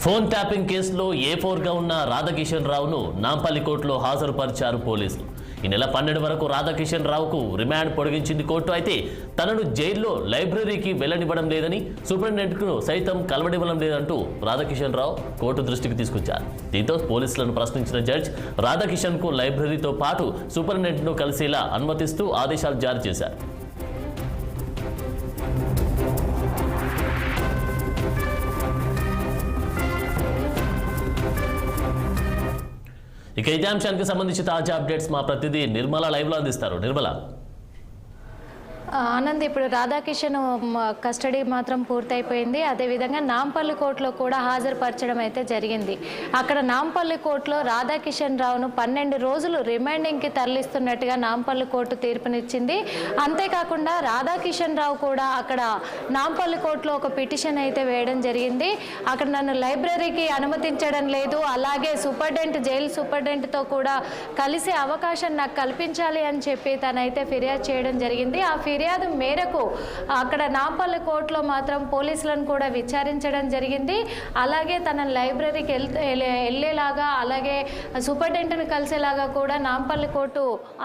Phone tapping కేసులో A4గా ఉన్న రాధాకిషన్ రావును నాంపల్లి కోర్టులో హాజరుపరిచారు పోలీసులు. ఈ నెల 12 వరకు రాధాకిషన్ రావుకు రిమాండ్ పొడిగించింది కోర్టు. అయితే తనను జైల్లో లైబ్రరీకి వెళ్లనివ్వడం లేదని, సూపరింటెండెంట్ను సైతం కలవనివ్వడం లేదంటూ రాధాకిషన్ రావు కోర్టు దృష్టికి తీసుకొచ్చారు. దీంతో పోలీసులను ప్రశ్నించిన జడ్జి రాధాకిషన్కు లైబ్రరీతో పాటు సూపరింటెండెంట్ను కలిసేలా అనుమతిస్తూ ఆదేశాలు జారీ చేశారు. ఇక ఇదే అంశానికి సంబంధించి తాజా అప్డేట్స్ మా ప్రతినిధి నిర్మల లైవ్లో అందిస్తారు. నిర్మల. ఆనంద్, ఇప్పుడు రాధాకిషన్ కస్టడీ మాత్రం పూర్తయిపోయింది. అదేవిధంగా నాంపల్లి కోర్టులో కూడా హాజరుపరచడం అయితే జరిగింది. అక్కడ నాంపల్లి కోర్టులో రాధాకిషన్ రావును 12 రోజులు రిమాండింగ్కి తరలిస్తున్నట్టుగా నాంపల్లి కోర్టు తీర్పునిచ్చింది. అంతేకాకుండా రాధాకిషన్ రావు కూడా అక్కడ నాంపల్లి కోర్టులో ఒక పిటిషన్ అయితే వేయడం జరిగింది. అక్కడ నన్ను లైబ్రరీకి అనుమతించడం లేదు, అలాగే జైలు సూపరింటెండెంట్తో కూడా కలిసే అవకాశం నాకు కల్పించాలి అని చెప్పి తనైతే ఫిర్యాదు చేయడం జరిగింది. ఆ ఫిర్యాదు మేరకు అక్కడ నాంపల్లి కోర్టులో మాత్రం పోలీసులను కూడా విచారించడం జరిగింది. అలాగే తన లైబ్రరీకి వెళ్ళేలాగా, అలాగే సూపరింటెండెంట్ని కలిసేలాగా కూడా నాంపల్లి కోర్టు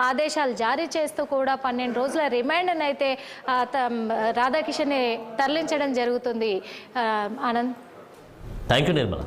ఆదేశాలు జారీ చేస్తూ కూడా 12 రోజుల రిమాండ్ని అయితే రాధాకిషన్ని తరలించడం జరుగుతుంది. ఆనంద్. Thank you Nirmala.